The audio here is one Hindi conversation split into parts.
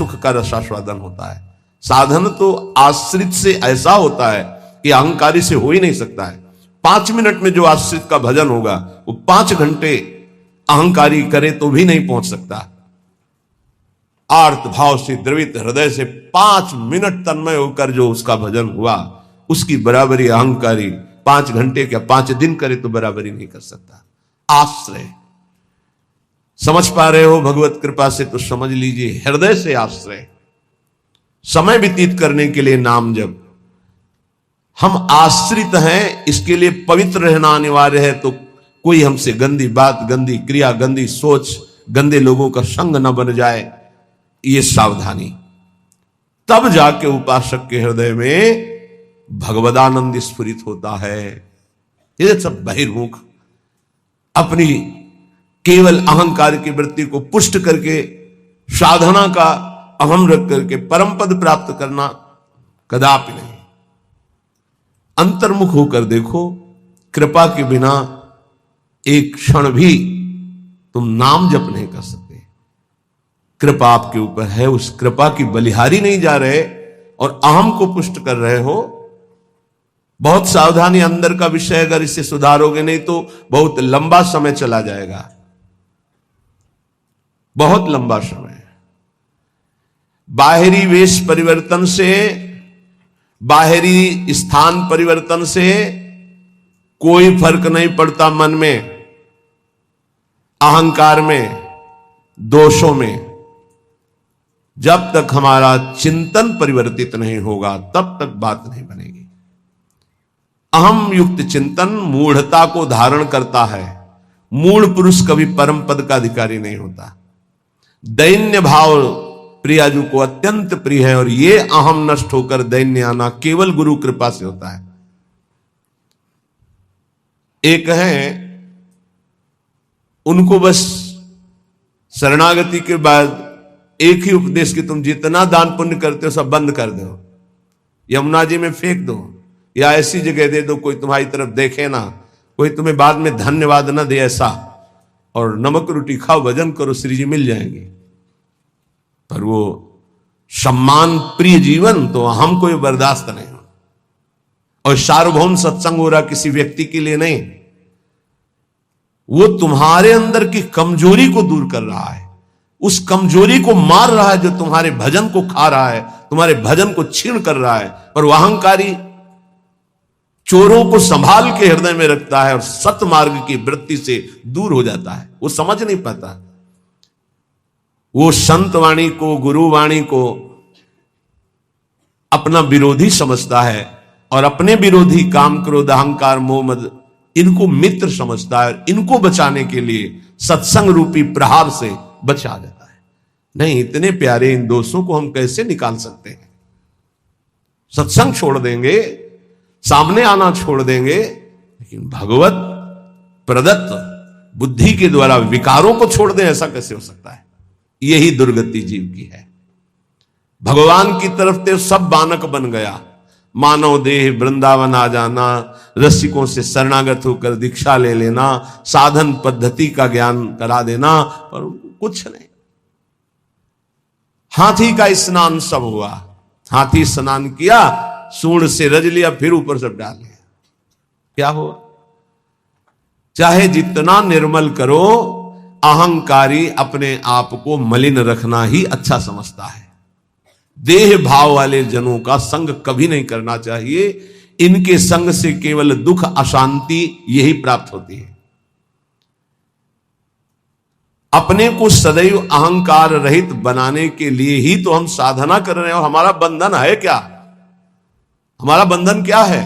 सुख का रसास्वादन होता है। साधन तो आश्रित से ऐसा होता है कि अहंकारी से हो ही नहीं सकता है। 5 मिनट में जो आश्रित का भजन होगा वो 5 घंटे अहंकारी करे तो भी नहीं पहुंच सकता। आर्त भाव से द्रवित हृदय से 5 मिनट तन्मय होकर जो उसका भजन हुआ, उसकी बराबरी अहंकारी 5 घंटे क्या 5 दिन करे तो बराबरी नहीं कर सकता। आश्रय समझ पा रहे हो भगवत कृपा से तो समझ लीजिए, हृदय से आश्रय। समय व्यतीत करने के लिए नाम जप। हम आश्रित हैं, इसके लिए पवित्र रहना अनिवार्य है। तो कोई हमसे गंदी बात, गंदी क्रिया, गंदी सोच, गंदे लोगों का संग न बन जाए, ये सावधानी। तब जाके उपासक के हृदय में भगवदानंद स्फुरित होता है। ये सब बहिर्मुख अपनी केवल अहंकार की वृत्ति को पुष्ट करके साधना का अहम रख करके परम पद प्राप्त करना कदापि नहीं। अंतर्मुख होकर देखो, कृपा के बिना एक क्षण भी तुम नाम जप नहीं कर सकते। कृपा आपके ऊपर है, उस कृपा की बलिहारी नहीं जा रहे और अहम को पुष्ट कर रहे हो। बहुत सावधानी, अंदर का विषय अगर इसे सुधारोगे नहीं तो बहुत लंबा समय चला जाएगा, बहुत लंबा समय। बाहरी वेश परिवर्तन से, बाहरी स्थान परिवर्तन से कोई फर्क नहीं पड़ता मन में, अहंकार में, दोषों में। जब तक हमारा चिंतन परिवर्तित नहीं होगा तब तक बात नहीं बनेगी। अहम युक्त चिंतन मूढ़ता को धारण करता है। मूढ़ पुरुष कभी परम पद का अधिकारी नहीं होता। दैन्य भाव प्रियाजू को अत्यंत प्रिय है और ये अहम नष्ट होकर दैन्य आना केवल गुरु कृपा से होता है। एक है, उनको बस शरणागति के बाद एक ही उपदेश कि तुम जितना दान पुण्य करते हो सब बंद कर दो, यमुना जी में फेंक दो या ऐसी जगह दे दो कोई तुम्हारी तरफ देखे ना, कोई तुम्हें बाद में धन्यवाद ना दे ऐसा, और नमक रोटी खाओ, भजन करो, श्री जी मिल जाएंगे। पर वो सम्मान प्रिय जीवन तो हमको ये बर्दाश्त नहीं हो। और सार्वभौम सत्संग हो रहा किसी व्यक्ति के लिए नहीं, वो तुम्हारे अंदर की कमजोरी को दूर कर रहा है, उस कमजोरी को मार रहा है जो तुम्हारे भजन को खा रहा है, तुम्हारे भजन को छीण कर रहा है। पर वह अहंकारी चोरों को संभाल के हृदय में रखता है और सत मार्ग की वृत्ति से दूर हो जाता है। वो समझ नहीं पाता, वो संत वाणी को, गुरु वाणी को अपना विरोधी समझता है और अपने विरोधी काम, क्रोध, अहंकार, मोह, मद इनको मित्र समझता है। इनको बचाने के लिए सत्संग रूपी प्रहार से बचा जाता है। नहीं, इतने प्यारे इन दोषों को हम कैसे निकाल सकते हैं? सत्संग छोड़ देंगे, सामने आना छोड़ देंगे, लेकिन भगवत प्रदत्त बुद्धि के द्वारा विकारों को छोड़ दें, ऐसा कैसे हो सकता है? यही दुर्गति जीव की है। भगवान की तरफ ते सब बानक बन गया, मानव देह वृंदावन आ जाना, रसिकों से शरणागत होकर दीक्षा ले लेना, साधन पद्धति का ज्ञान करा देना, पर कुछ नहीं। हाथी का स्नान सब हुआ, हाथी स्नान किया, सूंड से रज लिया, फिर ऊपर सब डाल लिया, क्या हुआ? चाहे जितना निर्मल करो, अहंकारी अपने आप को मलिन रखना ही अच्छा समझता है। देह भाव वाले जनों का संग कभी नहीं करना चाहिए। इनके संग से केवल दुख, अशांति यही प्राप्त होती है। अपने को सदैव अहंकार रहित बनाने के लिए ही तो हम साधना कर रहे हैं। और हमारा बंधन है क्या? हमारा बंधन क्या है?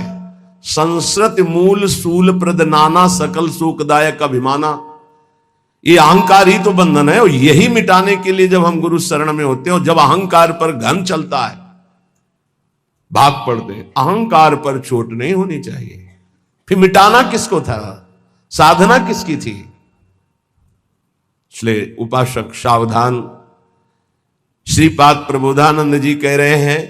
संस्कृत मूल सूल प्रद नाना सकल सुखदायक अभिमाना, ये अहंकार ही तो बंधन है। और यही मिटाने के लिए जब हम गुरु शरण में होते हैं, और जब अहंकार पर घन चलता है, भाग पड़ते हैं। अहंकार पर चोट नहीं होनी चाहिए। फिर मिटाना किसको था? साधना किसकी थी? इसलिए उपासक सावधान। श्रीपाद प्रबोधानंद जी कह रहे हैं,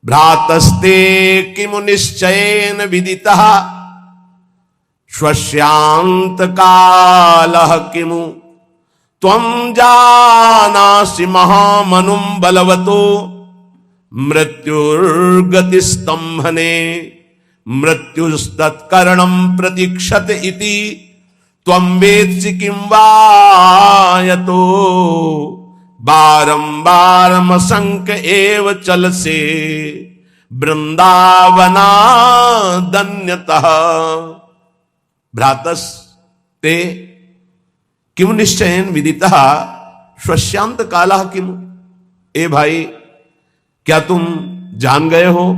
भ्रातस्ते किमु निश्चयेन विदितः स्वस्यांत कालः किमु त्वं जानासि महामनुं बलवतो मृत्युर्गतिस्तंभने मृत्युस्तत्करणं प्रतीक्षत इति त्वं वेत्सि किं वा यतो बारंबारमसंख्य एव चलसे वृंदावनादन्यतः भ्रातस्ते किम निश्चयेन विदितः श्वस्यांत कालः किम। ए भाई, क्या तुम जान गए हो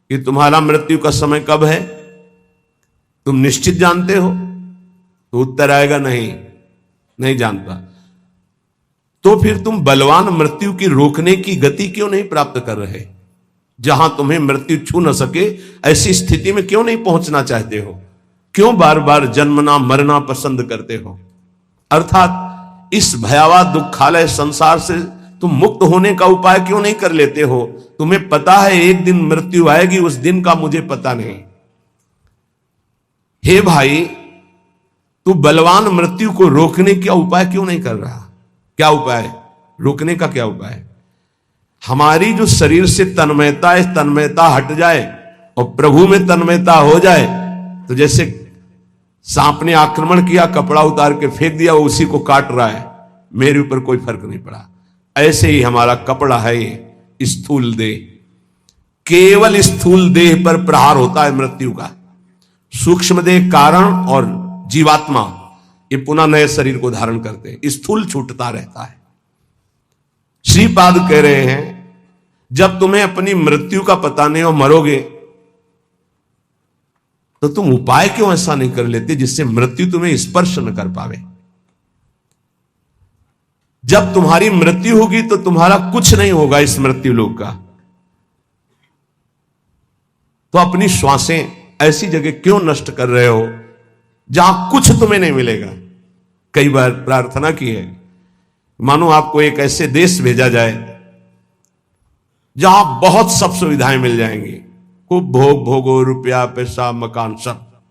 कि तुम्हारा मृत्यु का समय कब है? तुम निश्चित जानते हो? तो उत्तर आएगा नहीं जानता। तो फिर तुम बलवान मृत्यु की रोकने की गति क्यों नहीं प्राप्त कर रहे? जहां तुम्हें मृत्यु छू न सके ऐसी स्थिति में क्यों नहीं पहुंचना चाहते हो? क्यों बार बार जन्मना मरना पसंद करते हो? अर्थात इस भयावह दुखालय संसार से तुम मुक्त होने का उपाय क्यों नहीं कर लेते हो? तुम्हें पता है एक दिन मृत्यु आएगी, उस दिन का मुझे पता नहीं। हे भाई, तू बलवान मृत्यु को रोकने का उपाय क्यों नहीं कर रहा? क्या उपाय? रोकने का क्या उपाय? हमारी जो शरीर से तन्मयता है, तन्मयता हट जाए और प्रभु में तन्मयता हो जाए, तो जैसे सांप ने आक्रमण किया, कपड़ा उतार के फेंक दिया, वो उसी को काट रहा है, मेरे ऊपर कोई फर्क नहीं पड़ा। ऐसे ही हमारा कपड़ा है ये स्थूल देह, केवल स्थूल देह पर प्रहार होता है मृत्यु का। सूक्ष्म देह कारण और जीवात्मा ये पुनः नए शरीर को धारण करते हैं, स्थूल छूटता रहता है। श्रीपाद कह रहे हैं, जब तुम्हें अपनी मृत्यु का पता नहीं और मरोगे, तो तुम उपाय क्यों ऐसा नहीं कर लेते जिससे मृत्यु तुम्हें स्पर्श न कर पावे? जब तुम्हारी मृत्यु होगी तो तुम्हारा कुछ नहीं होगा इस मृत्यु लोक का। तो अपनी श्वासें ऐसी जगह क्यों नष्ट कर रहे हो जहां कुछ तुम्हें नहीं मिलेगा? कई बार प्रार्थना की है, मानो आपको एक ऐसे देश भेजा जाए जहां बहुत सब सुविधाएं मिल जाएंगी, खूब भोग भोगो, रुपया पैसा मकान सब,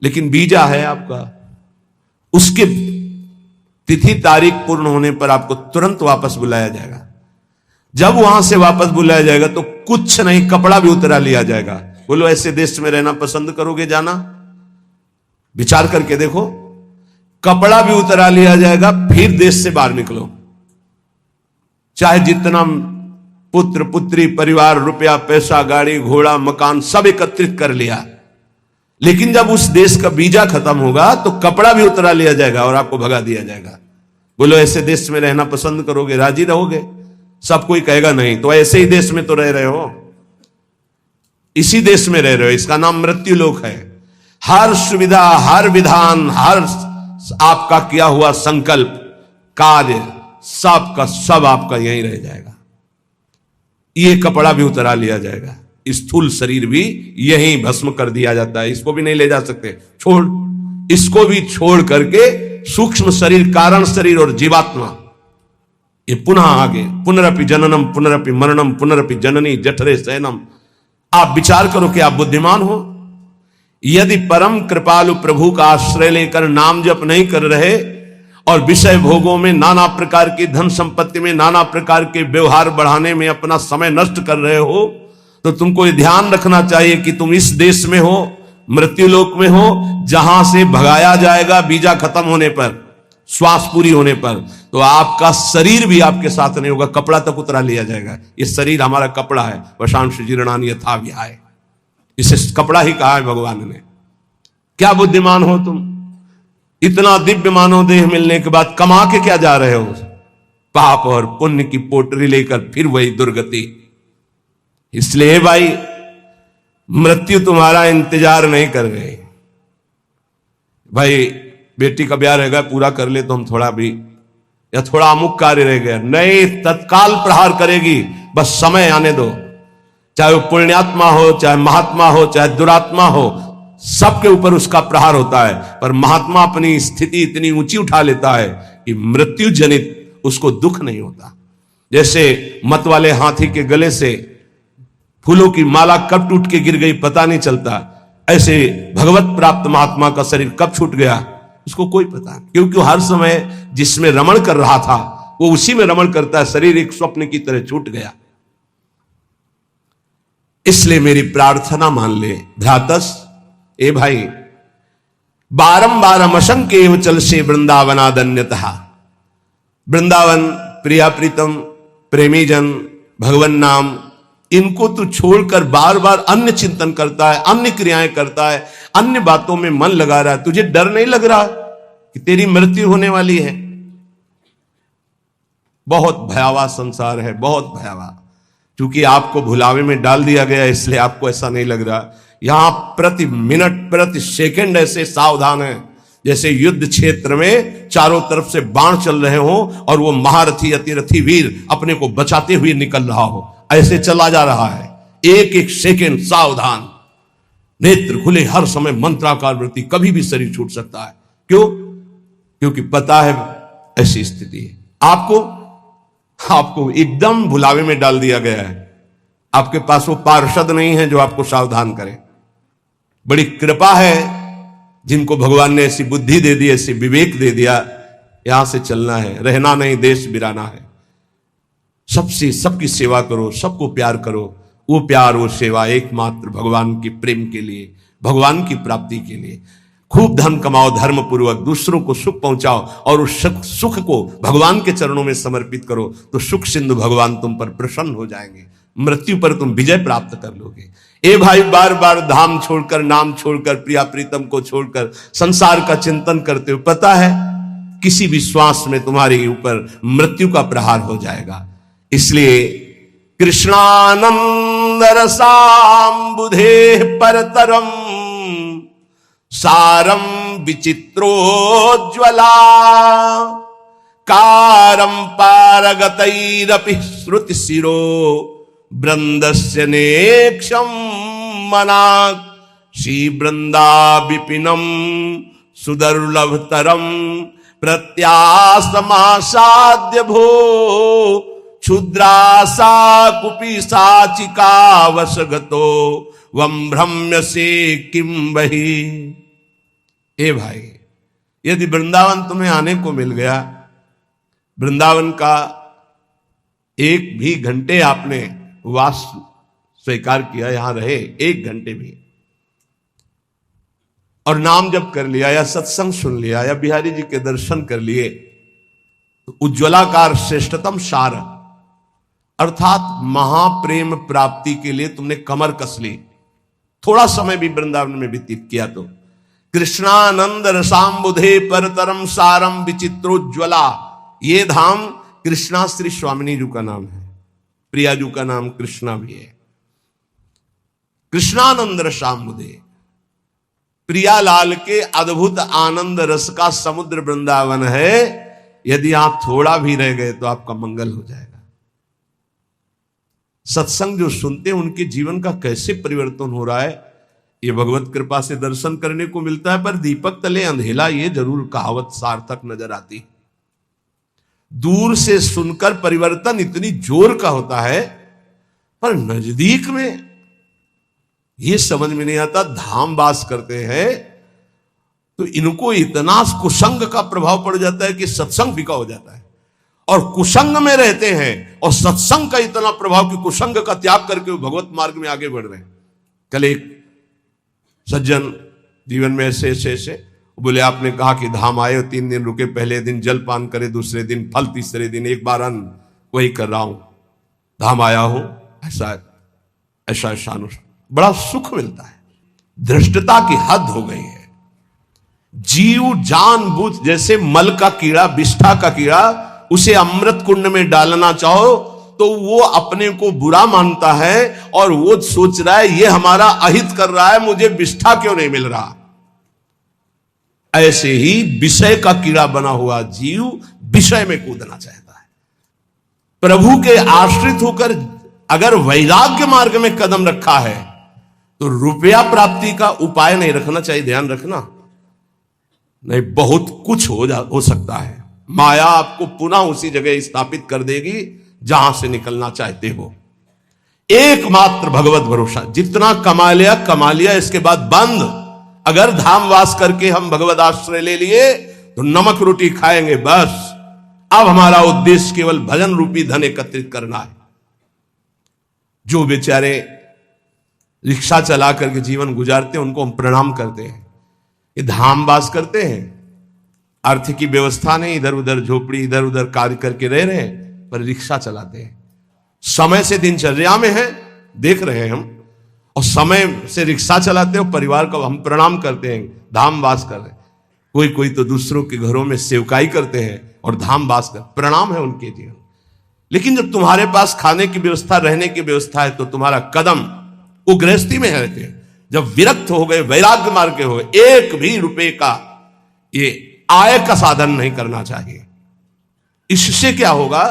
लेकिन वीजा है आपका, उसके तिथि तारीख पूर्ण होने पर आपको तुरंत वापस बुलाया जाएगा। जब वहां से वापस बुलाया जाएगा तो कुछ नहीं, कपड़ा भी उतरा लिया जाएगा। बोलो, ऐसे देश में रहना पसंद करोगे जाना? विचार करके देखो, कपड़ा भी उतरा लिया जाएगा, फिर देश से बाहर निकलो। चाहे जितना पुत्र पुत्री परिवार, रुपया पैसा, गाड़ी घोड़ा मकान सब एकत्रित कर लिया, लेकिन जब उस देश का वीजा खत्म होगा तो कपड़ा भी उतरा लिया जाएगा और आपको भगा दिया जाएगा। बोलो, ऐसे देश में रहना पसंद करोगे, राजी रहोगे? सब कोई कहेगा नहीं। तो ऐसे ही देश में तो रह रहे हो, इसी देश में रह रहे हो, इसका नाम मृत्यु लोक है। हर सुविधा, हर विधान, हर आपका किया हुआ संकल्प कार्य सब का सब आपका यहीं रह जाएगा। ये कपड़ा भी उतरा लिया जाएगा, स्थूल शरीर भी यहीं भस्म कर दिया जाता है, इसको भी नहीं ले जा सकते, छोड़, इसको भी छोड़ करके सूक्ष्म शरीर, कारण शरीर और जीवात्मा, ये पुनः आगे पुनरपि जननम पुनरपि मरणम पुनरपि जननी जठरे शयनम। आप विचार करो कि आप बुद्धिमान हो। यदि परम कृपालु प्रभु का आश्रय लेकर नाम जप नहीं कर रहे और विषय भोगों में, नाना प्रकार की धन संपत्ति में, नाना प्रकार के व्यवहार बढ़ाने में अपना समय नष्ट कर रहे हो, तो तुमको ये ध्यान रखना चाहिए कि तुम इस देश में हो, मृत्यु लोक में हो, जहां से भगाया जाएगा वीजा खत्म होने पर, श्वास पूरी होने पर। तो आपका शरीर भी आपके साथ नहीं होगा, कपड़ा तक उतरा लिया जाएगा। ये शरीर हमारा कपड़ा है, वशांश जीर्णानि यथा विहाय, इसे कपड़ा ही कहा है भगवान ने। क्या बुद्धिमान हो तुम? इतना दिव्य मानव देह मिलने के बाद कमा के क्या जा रहे हो? पाप और पुण्य की पोटरी लेकर फिर वही दुर्गति। इसलिए भाई, मृत्यु तुम्हारा इंतजार नहीं कर रहे। भाई, बेटी का ब्याह रहेगा, पूरा कर ले तो हम थोड़ा भी, या थोड़ा अमुक कार्य रह गया, नहीं, तत्काल प्रहार करेगी, बस समय आने दो। चाहे वो पुण्यात्मा हो, चाहे महात्मा हो, चाहे दुरात्मा हो, सबके ऊपर उसका प्रहार होता है। पर महात्मा अपनी स्थिति इतनी ऊंची उठा लेता है कि मृत्यु जनित उसको दुख नहीं होता। जैसे मत वाले हाथी के गले से फूलों की माला कब टूट के गिर गई पता नहीं चलता, ऐसे भगवत प्राप्त महात्मा का शरीर कब छूट गया उसको कोई पता नहीं, क्योंकि हर समय जिसमें रमण कर रहा था वो उसी में रमण करता है। शरीर एक स्वप्न की तरह छूट गया। इसलिए मेरी प्रार्थना मान ले भ्रातस, ए भाई, बारंबार अमशंक एव चल से वृंदावनादन्यतः। वृंदावन, प्रिया प्रीतम, प्रेमी जन, भगवान नाम, इनको तू छोड़कर बार बार अन्य चिंतन करता है, अन्य क्रियाएं करता है, अन्य बातों में मन लगा रहा है। तुझे डर नहीं लग रहा कि तेरी मृत्यु होने वाली है? बहुत भयावह संसार है, बहुत भयावह। क्योंकि आपको भुलावे में डाल दिया गया, इसलिए आपको ऐसा नहीं लग रहा। यहां प्रति मिनट, प्रति सेकंड ऐसे सावधान है जैसे युद्ध क्षेत्र में चारों तरफ से बाण चल रहे हो और वो महारथी अतिरथी वीर अपने को बचाते हुए निकल रहा हो। ऐसे चला जा रहा है, एक एक सेकंड सावधान, नेत्र खुले, हर समय मंत्राकार वृत्ति, कभी भी शरीर छूट सकता है। क्यों? क्योंकि पता है ऐसी स्थिति है। आपको एकदम भुलावे में डाल दिया गया है। आपके पास वो पार्षद नहीं है जो आपको सावधान करे। बड़ी कृपा है जिनको भगवान ने ऐसी बुद्धि दे दी, ऐसी विवेक दे दिया। यहां से चलना है, रहना नहीं, देश बिराना है। सबसे सबकी सेवा करो, सबको प्यार करो। वो प्यार, वो सेवा एकमात्र भगवान के प्रेम के लिए, भगवान की प्राप्ति के लिए। खूब धन कमाओ धर्म पूर्वक, दूसरों को सुख पहुंचाओ और उस सुख को भगवान के चरणों में समर्पित करो, तो सुख सिंधु भगवान तुम पर प्रसन्न हो जाएंगे। मृत्यु पर तुम विजय प्राप्त कर लोगे। ए भाई, बार बार धाम छोड़कर, नाम छोड़कर, प्रिया प्रीतम को छोड़कर संसार का चिंतन करते हो, पता है किसी भी श्वास में तुम्हारे ऊपर मृत्यु का प्रहार हो जाएगा। इसलिए कृष्णानंद रसाम्बुधे परतरम सारम विचित्रोज्ज्वला कारम पारगतैरपि श्रुति शिरो वृंदस्य नेक्षम मनाक श्री वृंदा विपिनम सुदुर्लभतरम प्रत्यासमासाद्य भो क्षुद्रासा कुपी साचिका वसगतो वम भ्रम्य से किम वही। ए भाई, यदि वृंदावन तुम्हें आने को मिल गया, वृंदावन का एक भी घंटे आपने वास स्वीकार किया, यहां रहे एक घंटे भी, और नाम जप कर लिया या सत्संग सुन लिया या बिहारी जी के दर्शन कर लिए, तो उज्ज्वलाकार श्रेष्ठतम सार अर्थात महाप्रेम प्राप्ति के लिए तुमने कमर कस ली। थोड़ा समय भी वृंदावन में व्यतीत किया तो कृष्णानंद रसाम्बुधे परतरम सारम विचित्रोज्ज्वला, ये धाम कृष्णा श्री स्वामिनी जी का नाम है, प्रिया जी का नाम कृष्णा भी है। कृष्णानंद रसाम्बुधे, प्रियालाल के अद्भुत आनंद रस का समुद्र वृंदावन है। यदि आप थोड़ा भी रह गए तो आपका मंगल हो जाएगा। सत्संग जो सुनते हैं उनके जीवन का कैसे परिवर्तन हो रहा है, ये भगवत कृपा से दर्शन करने को मिलता है। पर दीपक तले अंधेला, ये जरूर कहावत सार्थक नजर आती है। दूर से सुनकर परिवर्तन इतनी जोर का होता है, पर नजदीक में ये समझ में नहीं आता। धाम वास करते हैं तो इनको इतना कुसंग का प्रभाव पड़ जाता है कि सत्संग फीका हो जाता है, और कुसंग में रहते हैं और सत्संग का इतना प्रभाव कि कुसंग का त्याग करके वो भगवत मार्ग में आगे बढ़ रहे हैं। कल एक सज्जन जीवन में ऐसे ऐसे ऐसे बोले, आपने कहा कि धाम आए, 3 दिन रुके, पहले दिन जल पान करे, दूसरे दिन फल, तीसरे दिन एक बार अन्न, वही कर रहा हूं, धाम आया हूं, ऐसा ऐसा ऐसा बड़ा सुख मिलता है। धृष्टता की हद हो गई है। जीव जानबूझ, जैसे मल का कीड़ा, विष्ठा का कीड़ा, उसे अमृत कुंड में डालना चाहो तो वो अपने को बुरा मानता है और वो सोच रहा है ये हमारा अहित कर रहा है, मुझे विष्ठा क्यों नहीं मिल रहा। ऐसे ही विषय का कीड़ा बना हुआ जीव विषय में कूदना चाहता है। प्रभु के आश्रित होकर अगर वैराग्य मार्ग में कदम रखा है तो रुपया प्राप्ति का उपाय नहीं रखना चाहिए, ध्यान रखना। नहीं, बहुत कुछ हो सकता है। माया आपको पुनः उसी जगह स्थापित कर देगी जहां से निकलना चाहते हो। एकमात्र भगवत भरोसा, जितना कमा लिया, इसके बाद बंद। अगर धाम वास करके हम भगवद आश्रय ले लिए तो नमक रोटी खाएंगे बस। अब हमारा उद्देश्य केवल भजन रूपी धन एकत्रित करना है। जो बेचारे रिक्शा चला करके जीवन गुजारते हैं उनको हम प्रणाम करते हैं। ये धाम वास करते हैं, आर्थिक की व्यवस्था नहीं, इधर उधर झोपड़ी इधर उधर कार्य करके रह रहे हैं, पर रिक्शा चलाते हैं। समय से दिनचर्या में है, देख रहे हैं हम, और समय से रिक्शा चलाते हैं और परिवार को हम प्रणाम करते हैं, धाम वास कर रहे हैं। कोई कोई तो दूसरों के घरों में सेवकाई करते हैं और धाम वास कर, प्रणाम है उनके जीवन। लेकिन जब तुम्हारे पास खाने की व्यवस्था, रहने की व्यवस्था है, तो तुम्हारा कदम वो गृहस्थी में रहते हैं। जब विरक्त हो गए, वैराग्य मार्ग के हो गए, एक भी रुपए का ये आय का साधन नहीं करना चाहिए। इससे क्या होगा,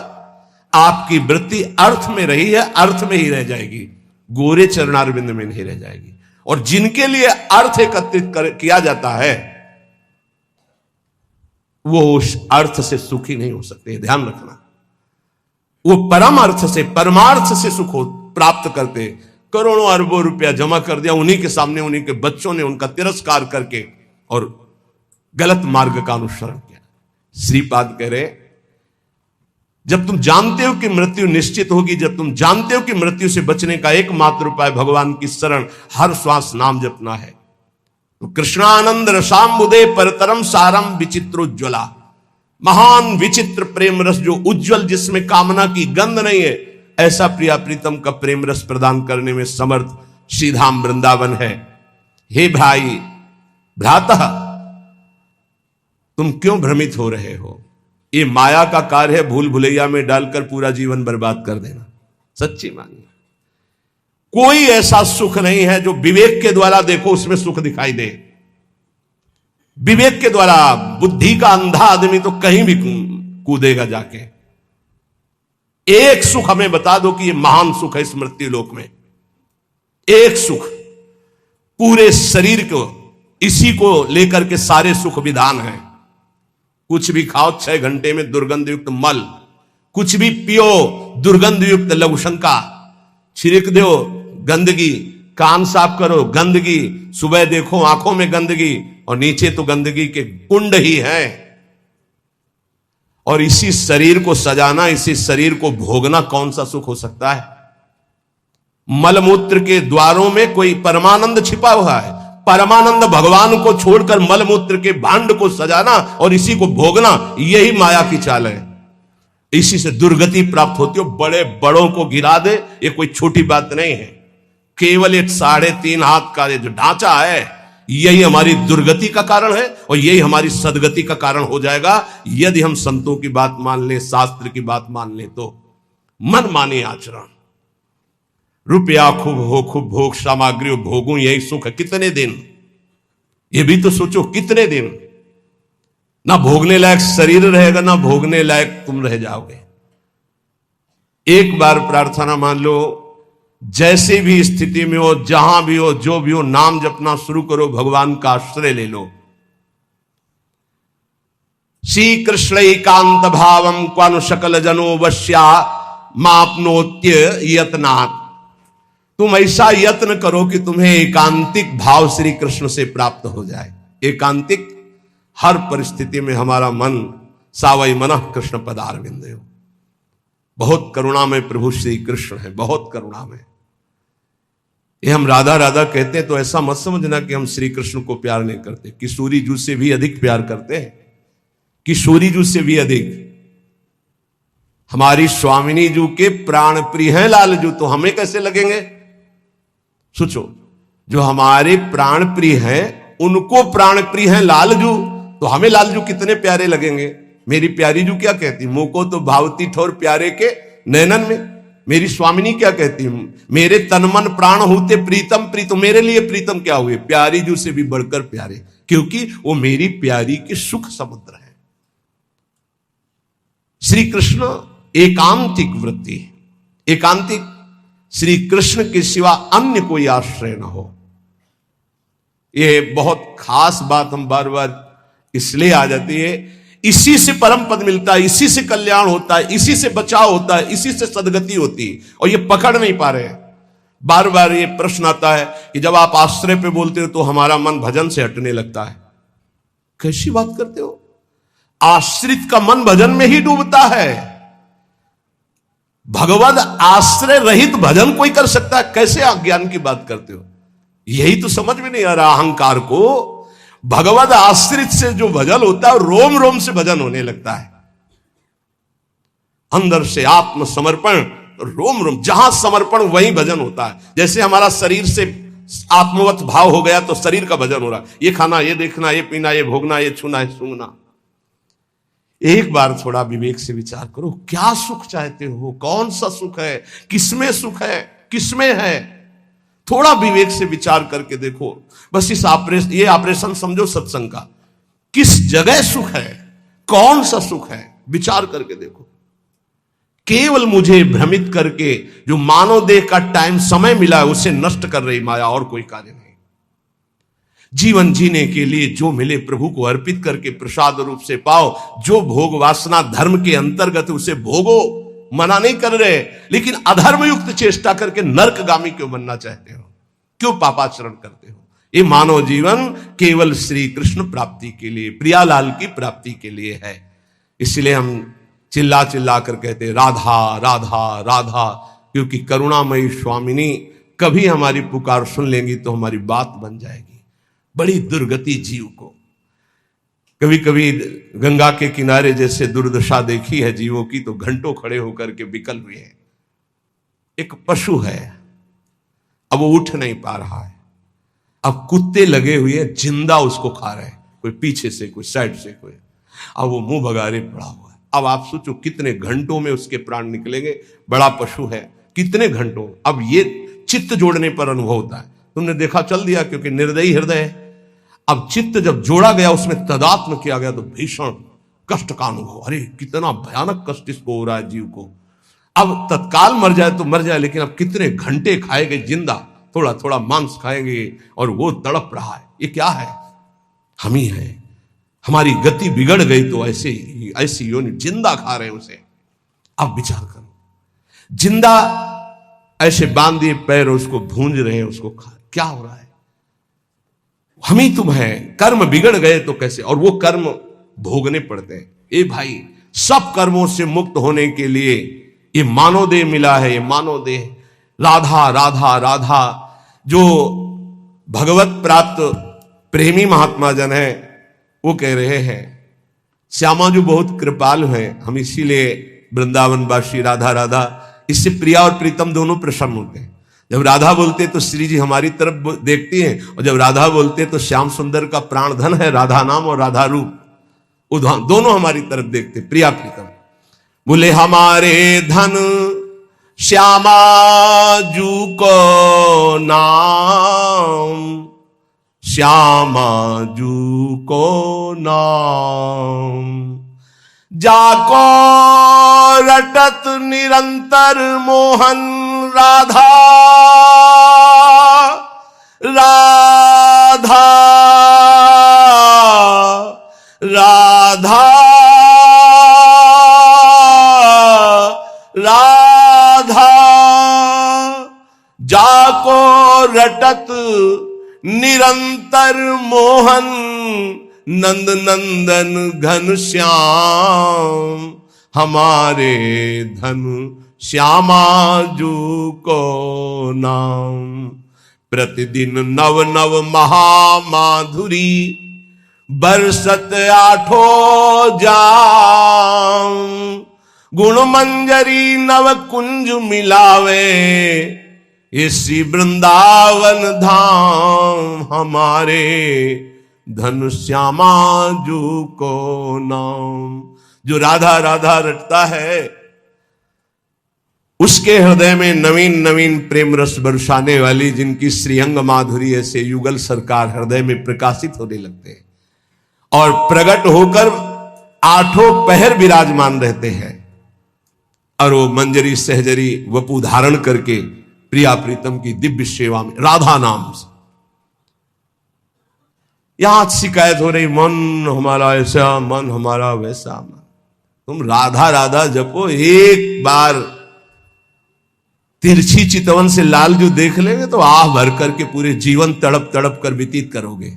आपकी वृत्ति अर्थ में रही है, अर्थ में ही रह जाएगी, गोरे चरणारविंद में नहीं रह जाएगी। और जिनके लिए अर्थ एकत्रित किया जाता है वो उस अर्थ से सुखी नहीं हो सकते, ध्यान रखना। वो परम अर्थ से, परमार्थ से सुख प्राप्त करते। करोड़ों अरबों रुपया जमा कर दिया, उन्हीं के सामने उन्हीं के बच्चों ने उनका तिरस्कार करके और गलत मार्ग का अनुसरण किया। श्रीपाद कह रहे, जब तुम जानते हो कि मृत्यु निश्चित होगी, जब तुम जानते हो कि मृत्यु से बचने का एकमात्र उपाय भगवान की शरण, हर श्वास नाम जपना है, तो कृष्णानंद रसाम्बुदे परतरम सारम विचित्रोज्ज्वला, महान विचित्र प्रेम रस जो उज्जवल, जिसमें कामना की गंध नहीं है, ऐसा प्रिया प्रीतम का प्रेम रस प्रदान करने में समर्थ श्रीधाम वृंदावन है। हे भाई भ्रातः, तुम क्यों भ्रमित हो रहे हो? ये माया का कार्य है, भूल भुलैया में डालकर पूरा जीवन बर्बाद कर देना। सच्ची मानिए, कोई ऐसा सुख नहीं है जो विवेक के द्वारा देखो उसमें सुख दिखाई दे। विवेक के द्वारा, बुद्धि का अंधा आदमी तो कहीं भी कूदेगा जाके। एक सुख हमें बता दो कि ये महान सुख है इस मृत्यु लोक में। एक सुख, पूरे शरीर को इसी को लेकर के सारे सुख विधान है। कुछ भी खाओ 6 घंटे में दुर्गंध युक्त मल, कुछ भी पियो दुर्गंध युक्त लघुशंका, छिड़क दो गंदगी, कान साफ करो गंदगी, सुबह देखो आंखों में गंदगी, और नीचे तो गंदगी के कुंड ही है। और इसी शरीर को सजाना, इसी शरीर को भोगना कौन सा सुख हो सकता है? मलमूत्र के द्वारों में कोई परमानंद छिपा हुआ है। परमानंद भगवान को छोड़कर मलमूत्र के भांड को सजाना और इसी को भोगना, यही माया की चाल है। इसी से दुर्गति प्राप्त होती है। बड़े बड़ों को गिरा दे, ये कोई छोटी बात नहीं है। केवल एक 3.5 हाथ का जो ढांचा है, यही हमारी दुर्गति का कारण है और यही हमारी सदगति का कारण हो जाएगा, यदि हम संतों की बात मान ले, शास्त्र की बात मान ले। तो मन माने आचरण, रुपया खूब हो, खूब भोग सामग्री हो, भोगूं यही सुख है। कितने दिन, ये भी तो सोचो, कितने दिन ना भोगने लायक शरीर रहेगा, ना भोगने लायक तुम रह जाओगे। एक बार प्रार्थना मान लो, जैसे भी स्थिति में हो, जहां भी हो, जो भी हो, नाम जपना शुरू करो, भगवान का आश्रय ले लो। श्री कृष्ण एकांत भावम क्वानु सकल जनो वश्या मापनोत्य यत्नात्। तुम ऐसा यत्न करो कि तुम्हें एकांतिक भाव श्री कृष्ण से प्राप्त हो जाए। एकांतिक, हर परिस्थिति में हमारा मन सावई मनः कृष्ण पदारविंदयो। बहुत करुणा में प्रभु श्री कृष्ण है, बहुत करुणा में। ये हम राधा राधा कहते हैं तो ऐसा मत समझना कि हम श्री कृष्ण को प्यार नहीं करते। किशोरी जू से भी अधिक प्यार करते हैं, किशोरी जू से भी अधिक। हमारी स्वामिनी जू के प्राण प्रिय हैं लाल जू, तो हमें कैसे लगेंगे? सोचो, जो हमारे प्राण प्रिय हैं उनको प्राण प्रिय हैं लाल जू, तो हमें लाल जू कितने प्यारे लगेंगे। मेरी प्यारी जू क्या कहती, मुंह को तो भावती ठोर प्यारे के नैनन में। मेरी स्वामिनी क्या कहती, मेरे तन मन प्राण होते प्रीतम प्रीतम। मेरे लिए प्रीतम क्या हुए, प्यारी जू से भी बढ़कर प्यारे, क्योंकि वो मेरी प्यारी के सुख समुद्र है। श्री कृष्ण एकांतिक वृत्ति, एकांतिक, श्री कृष्ण के सिवा अन्य कोई आश्रय न हो। ये बहुत खास बात हम बार बार इसलिए आ जाती है, इसी से परम पद मिलता है, इसी से कल्याण होता है, इसी से बचाव होता है, इसी से सदगति होती है, और ये पकड़ नहीं पा रहे हैं। बार बार ये प्रश्न आता है कि जब आप आश्रय पे बोलते हो तो हमारा मन भजन से हटने लगता है। कैसी बात करते हो? आश्रित का मन भजन में ही डूबता है। भगवद आश्रय रहित भजन कोई कर सकता है? कैसे अज्ञान की बात करते हो? यही तो समझ में नहीं आ रहा अहंकार को। भगवद आश्रित से जो भजन होता है रोम रोम से भजन होने लगता है, अंदर से आत्मसमर्पण, रोम रोम, जहां समर्पण वहीं भजन होता है। जैसे हमारा शरीर से आत्मवत भाव हो गया तो शरीर का भजन हो रहा है, ये खाना, ये देखना, ये पीना, ये भोगना, ये छूना, ये सूंघना। एक बार थोड़ा विवेक से विचार करो, क्या सुख चाहते हो? कौन सा सुख है? किसमें सुख है? किसमें है? थोड़ा विवेक से विचार करके देखो। बस ये ऑपरेशन समझो सत्संग का। किस जगह सुख है? कौन सा सुख है? विचार करके देखो। केवल मुझे भ्रमित करके जो मानव देह का टाइम समय मिला है उसे नष्ट कर रही माया, और कोई कार्य नहीं। जीवन जीने के लिए जो मिले प्रभु को अर्पित करके प्रसाद रूप से पाओ। जो भोग वासना धर्म के अंतर्गत उसे भोगो, मना नहीं कर रहे, लेकिन अधर्म युक्त चेष्टा करके नरकगामी क्यों बनना चाहते हो? क्यों पापाचरण करते हो? ये मानव जीवन केवल श्री कृष्ण प्राप्ति के लिए, प्रियालाल की प्राप्ति के लिए है। इसलिए हम चिल्ला चिल्ला कर कहते राधा राधा राधा, क्योंकि करुणामयी स्वामिनी कभी हमारी पुकार सुन लेंगी तो हमारी बात बन जाएगी। बड़ी दुर्गति जीव को। कभी कभी गंगा के किनारे जैसे दुर्दशा देखी है जीवों की, तो घंटों खड़े होकर के विकल हुए हैं। एक पशु है, अब वो उठ नहीं पा रहा है, अब कुत्ते लगे हुए हैं, जिंदा उसको खा रहे हैं, कोई पीछे से, कोई साइड से, कोई, अब वो मुंह भगारे पड़ा हुआ है। अब आप सोचो कितने घंटों में उसके प्राण निकलेंगे। बड़ा पशु है, कितने घंटों। अब ये चित्त जोड़ने पर अनुभव होता है। तुमने देखा, चल दिया, क्योंकि निर्दयी हृदय है। अब चित्त जब जोड़ा गया, उसमें तदात्म किया गया, तो भीषण कष्ट का अनुभव। अरे कितना भयानक कष्ट इसको हो रहा है जीव को। अब तत्काल मर जाए तो मर जाए, लेकिन अब कितने घंटे खाएंगे जिंदा, थोड़ा थोड़ा मांस खाएंगे, और वो तड़प रहा है। ये क्या है? हम ही है। हमारी गति बिगड़ गई तो ऐसी योनि, जिंदा खा रहे हैं उसे। अब विचार करो, जिंदा ऐसे बांध दिए पैर, उसको भूंज रहे हैं, उसको खा, क्या हो रहा है? हम ही तुम हैं। कर्म बिगड़ गए तो कैसे? और वो कर्म भोगने पड़ते हैं। ए भाई, सब कर्मों से मुक्त होने के लिए ये मानव देह मिला है। ये मानव देह राधा राधा राधा, जो भगवत प्राप्त प्रेमी महात्मा जन है वो कह रहे हैं श्यामा जो बहुत कृपालु है, हम इसीलिए वृंदावनवासी राधा राधा, इससे प्रिया और प्रीतम दोनों प्रसन्न होते हैं। जब राधा बोलते तो श्री जी हमारी तरफ देखती हैं, और जब राधा बोलते तो श्याम सुंदर का प्राण धन है राधा नाम और राधा रूप, दोनों हमारी तरफ देखते, प्रिया प्रीतम। बोले हमारे धन श्यामा जू को नाम, श्यामा जू को नाम, जाको रटत निरंतर मोहन राधा राधा राधा राधा, जाको रटत निरंतर मोहन नंद नंदन घन श्याम, हमारे धन श्यामा जू को नाम। प्रतिदिन नव नव महामाधुरी बरसत आठो जाम, गुण मंजरी नव कुंज मिलावे, इसी वृंदावन धाम, हमारे धन श्यामा जू को नाम। जो राधा राधा रटता है उसके हृदय में नवीन नवीन प्रेम रस बरसाने वाली, जिनकी श्रीअंग माधुरी ऐसे युगल सरकार हृदय में प्रकाशित होने लगते हैं और प्रकट होकर आठों पहर विराजमान रहते हैं। और वो मंजरी सहजरी वपु धारण करके प्रिया प्रीतम की दिव्य सेवा में राधा नाम से। यहां शिकायत हो रही, मन हमारा ऐसा, मन हमारा वैसा। मन, तुम राधा राधा जपो, एक बार तिरछी चितवन से लाल जो देख लेंगे तो आह भर करके पूरे जीवन तड़प तड़प कर व्यतीत करोगे।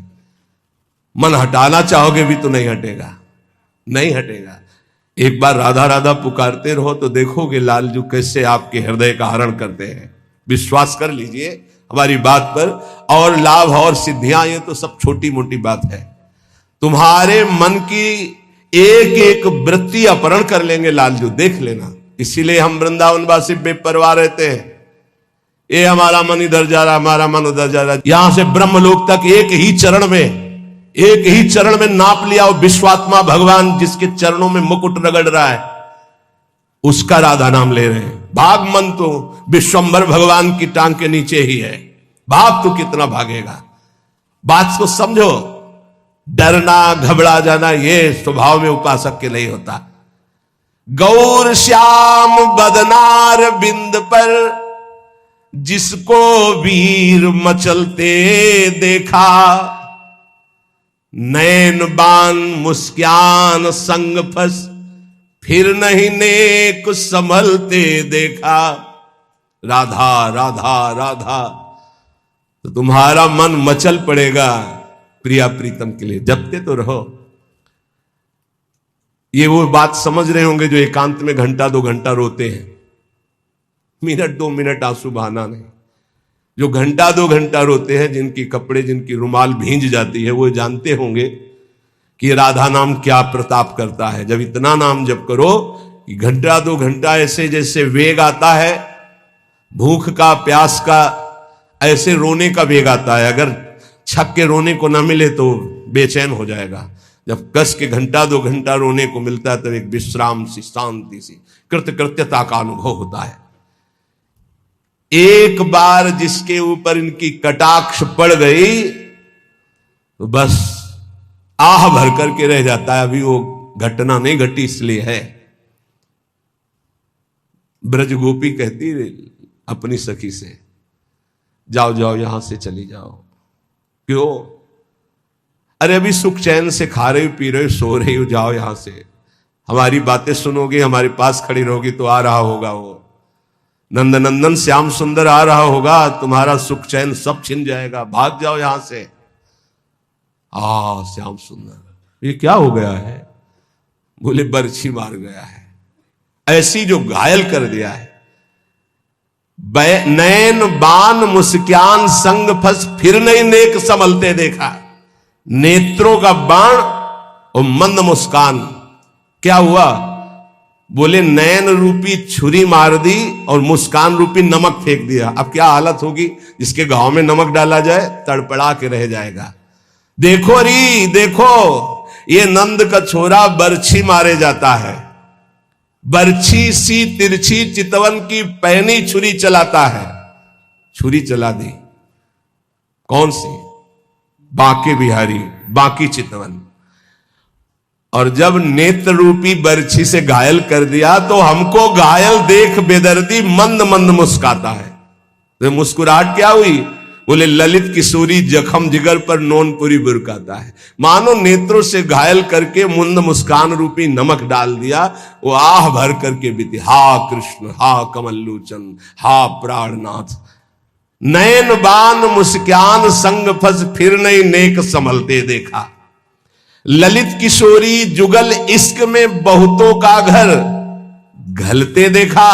मन हटाना चाहोगे भी तो नहीं हटेगा, नहीं हटेगा। एक बार राधा राधा पुकारते रहो तो देखोगे लालजू कैसे आपके हृदय का हरण करते हैं। विश्वास कर लीजिए हमारी बात पर। और लाभ और सिद्धियां ये तो सब छोटी मोटी बात है। तुम्हारे मन की एक एक वृत्ति अपहरण कर लेंगे लालजू, देख लेना। इसीलिए हम वृंदावनवासी बेपरवाह रहते हैं। ये हमारा मन इधर जा रहा, हमारा मन उधर जा रहा। यहां से ब्रह्मलोक तक एक ही चरण में नाप लिया। वो विश्वात्मा भगवान जिसके चरणों में मुकुट रगड़ रहा है, उसका राधा नाम ले रहे हैं। भाग मन तो विश्वंभर भगवान की टांग के नीचे ही है। भाग तो कितना भागेगा। बात को समझो। डरना घबरा जाना ये स्वभाव में उपासक के नहीं होता। गौर श्याम बदनार बिंद पर जिसको वीर मचलते देखा, नैन बान मुस्कान संग फंस फिर नहीं नेक संभलते देखा। राधा राधा राधा। तो तुम्हारा मन मचल पड़ेगा प्रिया प्रीतम के लिए। जपते तो रहो। ये वो बात समझ रहे होंगे जो एकांत में घंटा 2 घंटा रोते हैं। मिनट 2 मिनट आंसू बहाना नहीं। जो घंटा 2 घंटा रोते हैं, जिनकी कपड़े जिनकी रुमाल भींज जाती है, वो जानते होंगे कि राधा नाम क्या प्रताप करता है। जब इतना नाम जप करो कि घंटा 2 घंटा ऐसे जैसे वेग आता है, भूख का प्यास का, ऐसे रोने का वेग आता है। अगर छक के रोने को ना मिले तो बेचैन हो जाएगा। जब कस के घंटा 2 घंटा रोने को मिलता है, तब एक विश्राम सी, शांति सी, कृतकृत्यता का अनुभव होता है। एक बार जिसके ऊपर इनकी कटाक्ष पड़ गई तो बस आह भर करके रह जाता है। अभी वो घटना नहीं घटी इसलिए है। ब्रज गोपी कहती अपनी सखी से, जाओ जाओ यहां से चली जाओ। क्यों? अरे अभी सुख चैन से खा रही हो, पी रही हो, सो रही हो, जाओ यहां से। हमारी बातें सुनोगे, हमारे पास खड़ी रहोगी तो आ रहा होगा वो नंदनंदन श्याम सुंदर आ रहा होगा, तुम्हारा सुख चैन सब छिन जाएगा। भाग जाओ यहां से। श्याम सुंदर, ये क्या हो गया है? बोले बरछी मार गया है। ऐसी जो घायल कर दिया है। नैन बान मुस्कान संग फंस फिर नहीं नेक संभलते देखा। नेत्रों का बाण और मंद मुस्कान, क्या हुआ? बोले नैन रूपी छुरी मार दी और मुस्कान रूपी नमक फेंक दिया। अब क्या हालत होगी? जिसके घाव में नमक डाला जाए तड़पड़ा के रह जाएगा। देखो री देखो, ये नंद का छोरा बरछी मारे जाता है। बरछी सी तिरछी चितवन की पहनी छुरी चलाता है। छुरी चला दी। कौन सी? बांके बिहारी, बांकी चितवन। और जब नेत्र रूपी बरछी से घायल कर दिया तो हमको घायल देख बेदर्दी मंद मंद मुस्काता है। तो मुस्कुराहट क्या हुई? बोले ललित किशोरी जखम जिगर पर नोनपुरी बुरकाता है। मानो नेत्रों से घायल करके मुंद मुस्कान रूपी नमक डाल दिया। वो आह भर करके बीती। हा कृष्ण, हा कमल्लोचन, हा प्राणनाथ। नैन बान मुस्कान संग फंस फिर नहीं नेक संभलते देखा। ललित किशोरी जुगल इश्क में बहुतों का घर घलते देखा।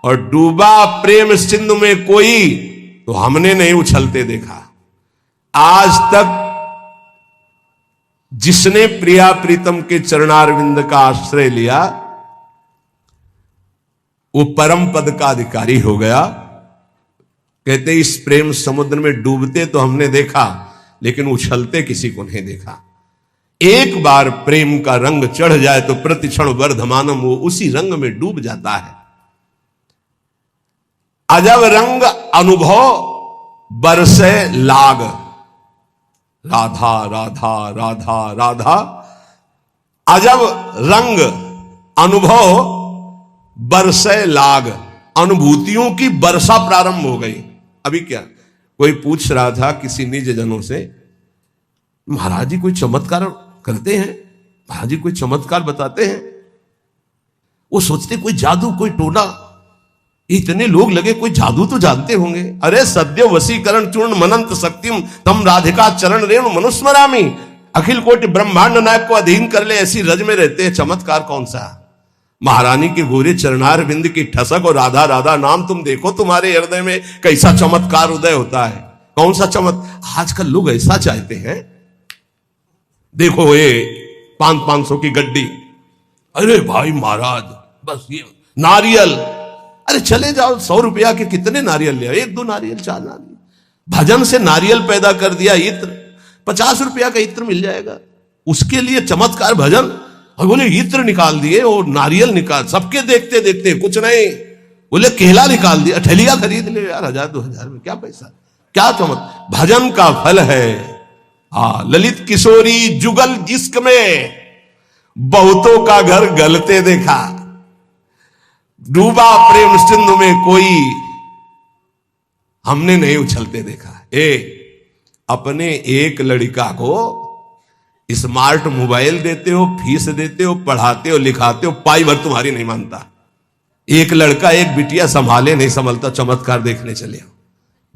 और डूबा प्रेम सिंधु में कोई तो हमने नहीं उछलते देखा। आज तक जिसने प्रिया प्रीतम के चरणारविंद का आश्रय लिया वो परम पद का अधिकारी हो गया। कहते इस प्रेम समुद्र में डूबते तो हमने देखा, लेकिन उछलते किसी को नहीं देखा। एक बार प्रेम का रंग चढ़ जाए तो प्रतिक्षण वर्धमानम वो उसी रंग में डूब जाता है। अजब रंग अनुभव बरसे लाग। राधा राधा राधा राधा। अजब रंग अनुभव बरसे लाग। अनुभूतियों की वर्षा प्रारंभ हो गई। अभी क्या, कोई पूछ रहा था किसी निज जनों से, महाराज जी कोई चमत्कार करते हैं? महाराज जी कोई चमत्कार बताते हैं? वो सोचते कोई जादू, कोई टोना। इतने लोग लगे कोई जादू तो जानते होंगे। अरे सद्य वशीकरण चूर्ण मनंत शक्तिम तम राधिका चरण रेणु मनुस्मरामी, अखिल कोटि ब्रह्मांड नायक को अधीन कर ले, ऐसी रज में रहते हैं। चमत्कार कौन सा? महारानी के गोरे चरणार बिंद की ठसक और राधा राधा नाम तुम देखो, तुम्हारे हृदय में कैसा चमत्कार उदय होता है। कौन सा आजकल लोग ऐसा चाहते हैं। देखो ये 500 की गड्डी, अरे भाई महाराज बस ये नारियल, अरे चले जाओ 100 रुपया के कितने नारियल ले, 1-2 नारियल 4 नारियल, भजन से नारियल पैदा कर दिया। इत्र 50 रुपया का इत्र मिल जाएगा, उसके लिए चमत्कार भजन। और बोले इत्र निकाल दिए और नारियल निकाल, सबके देखते देखते कुछ नहीं, बोले केला निकाल दिया, ठेलिया खरीद ले यार 1000-2000 में, क्या पैसा, क्या चमत्कार। भजन का फल है। ललित किशोरी जुगल इश्क में बहुतों का घर गलते देखा, डूबा प्रेम सिंधु में कोई हमने नहीं उछलते देखा। अपने एक लड़का को स्मार्ट मोबाइल देते हो, फीस देते हो, पढ़ाते हो, लिखाते हो, पाई भर तुम्हारी नहीं मानता। एक लड़का एक बिटिया संभाले नहीं संभलता, चमत्कार देखने चले हो,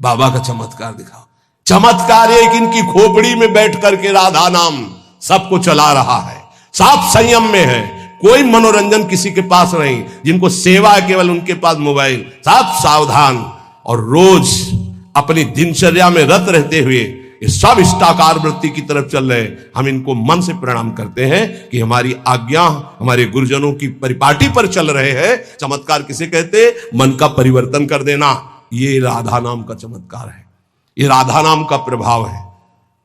बाबा का चमत्कार दिखाओ। चमत्कार एक इनकी खोपड़ी में बैठ करके राधा नाम सबको चला रहा है, साफ संयम में है, कोई मनोरंजन किसी के पास नहीं, जिनको सेवा है केवल उनके पास मोबाइल, साफ सावधान और रोज अपनी दिनचर्या में रत रहते हुए ये सब इष्टाकार वृत्ति की तरफ चल रहे। हम इनको मन से प्रणाम करते हैं कि हमारी आज्ञा हमारे गुरुजनों की परिपाटी पर चल रहे हैं। चमत्कार किसे कहते? मन का परिवर्तन कर देना, ये राधा नाम का चमत्कार है, ये राधा नाम का प्रभाव है।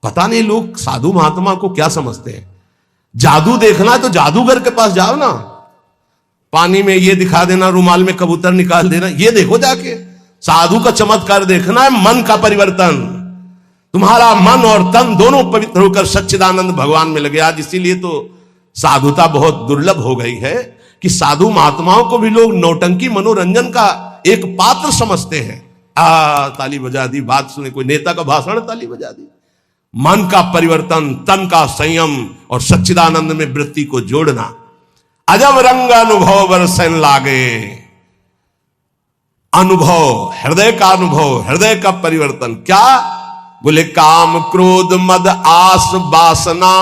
पता नहीं लोग साधु महात्मा को क्या समझते हैं। जादू देखना तो जादूगर के पास जाओ ना, पानी में ये दिखा देना, रुमाल में कबूतर निकाल देना, ये देखो जाके। साधु का चमत्कार देखना है मन का परिवर्तन, तुम्हारा मन और तन दोनों पवित्र होकर सच्चिदानंद भगवान में लगे। आज इसीलिए तो साधुता बहुत दुर्लभ हो गई है कि साधु महात्माओं को भी लोग नौटंकी मनोरंजन का एक पात्र समझते हैं। ताली बजा दी, बात सुने, कोई नेता का भाषण, ताली बजा दी। मन का परिवर्तन, तन का संयम और सच्चिदानंद में वृत्ति को जोड़ना। अजब रंग अनुभव बरसन लागे, अनुभव, हृदय का अनुभव, हृदय का परिवर्तन। क्या बोले? काम क्रोध मद आस वासना